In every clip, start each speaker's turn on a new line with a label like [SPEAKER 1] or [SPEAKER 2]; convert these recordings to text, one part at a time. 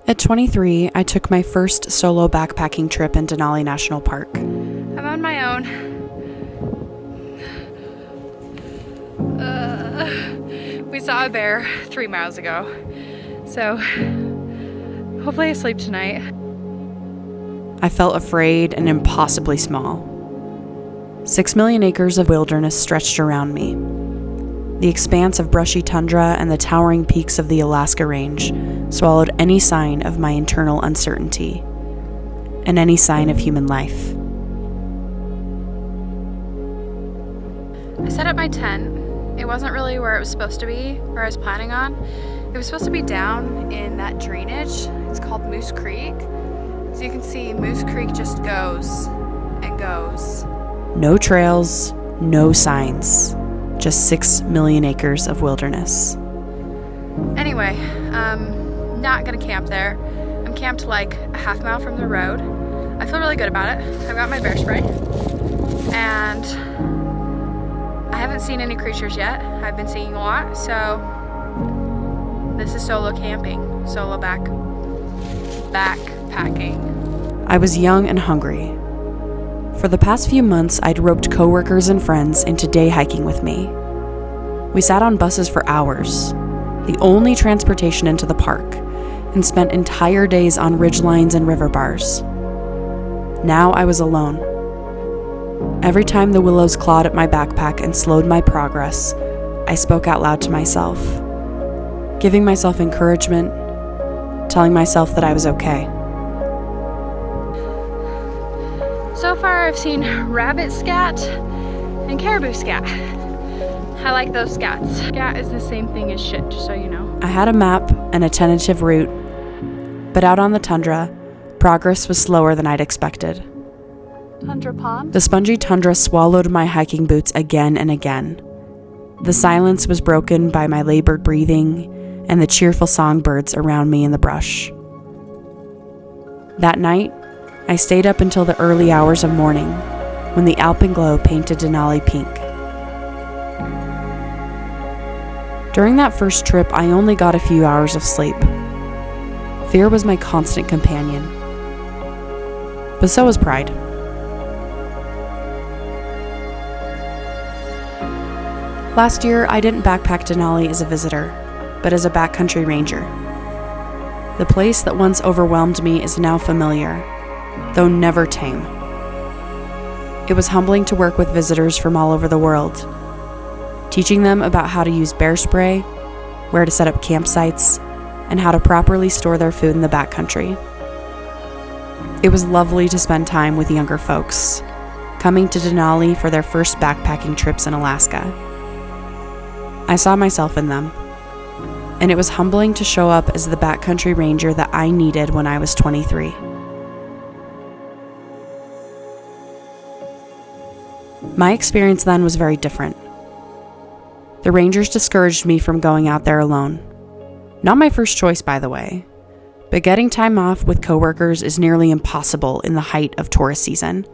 [SPEAKER 1] At 23, I took my first solo backpacking trip in Denali National Park.
[SPEAKER 2] I'm on my own. We saw a bear 3 miles ago, so hopefully I sleep tonight.
[SPEAKER 1] I felt afraid and impossibly small. 6 million acres of wilderness stretched around me. The expanse of brushy tundra and the towering peaks of the Alaska Range swallowed any sign of my internal uncertainty and any sign of human life.
[SPEAKER 2] I set up my tent. It wasn't really where it was supposed to be, where I was planning on. It was supposed to be down in that drainage. It's called Moose Creek. As you can see, Moose Creek just goes and goes.
[SPEAKER 1] No trails, no signs, just 6 million acres of wilderness.
[SPEAKER 2] Anyway, not gonna camp there. I'm camped like a half mile from the road. I feel really good about it. I've got my bear spray, and I haven't seen any creatures yet. I've been seeing a lot, so this is solo camping, solo backpacking.
[SPEAKER 1] I was young and hungry. For the past few months, I'd roped coworkers and friends into day hiking with me. We sat on buses for hours, the only transportation into the park, and spent entire days on ridgelines and river bars. Now I was alone. Every time the willows clawed at my backpack and slowed my progress, I spoke out loud to myself, giving myself encouragement, telling myself that I was okay.
[SPEAKER 2] So far I've seen rabbit scat and caribou scat. I like those scats. Scat is the same thing as shit, just so you know.
[SPEAKER 1] I had a map and a tentative route, but out on the tundra, progress was slower than I'd expected.
[SPEAKER 2] Tundra pond?
[SPEAKER 1] The spongy tundra swallowed my hiking boots again and again. The silence was broken by my labored breathing and the cheerful songbirds around me in the brush. That night, I stayed up until the early hours of morning, when the alpenglow painted Denali pink. During that first trip, I only got a few hours of sleep. Fear was my constant companion, but so was pride. Last year, I didn't backpack Denali as a visitor, but as a backcountry ranger. The place that once overwhelmed me is now familiar, though never tame. It was humbling to work with visitors from all over the world, teaching them about how to use bear spray, where to set up campsites, and how to properly store their food in the backcountry. It was lovely to spend time with younger folks, coming to Denali for their first backpacking trips in Alaska. I saw myself in them, and it was humbling to show up as the backcountry ranger that I needed when I was 23. My experience then was very different. The rangers discouraged me from going out there alone. Not my first choice, by the way, but getting time off with coworkers is nearly impossible in the height of tourist season.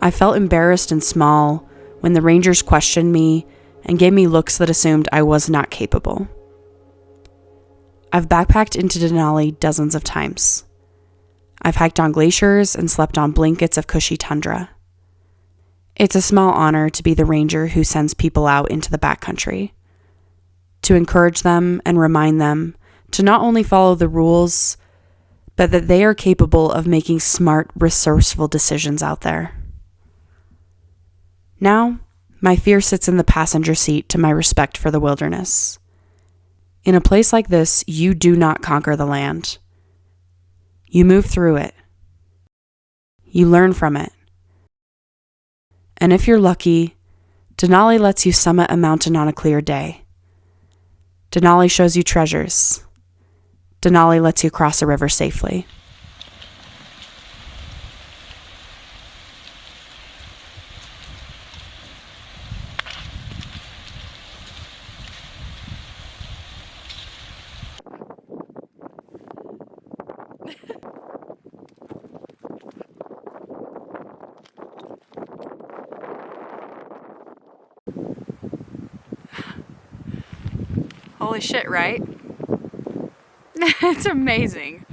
[SPEAKER 1] I felt embarrassed and small when the rangers questioned me and gave me looks that assumed I was not capable. I've backpacked into Denali dozens of times. I've hiked on glaciers and slept on blankets of cushy tundra. It's a small honor to be the ranger who sends people out into the backcountry, to encourage them and remind them to not only follow the rules, but that they are capable of making smart, resourceful decisions out there. Now, my fear sits in the passenger seat to my respect for the wilderness. In a place like this, you do not conquer the land. You move through it. You learn from it. And if you're lucky, Denali lets you summit a mountain on a clear day. Denali shows you treasures. Denali lets you cross a river safely.
[SPEAKER 2] Holy shit, right? It's amazing.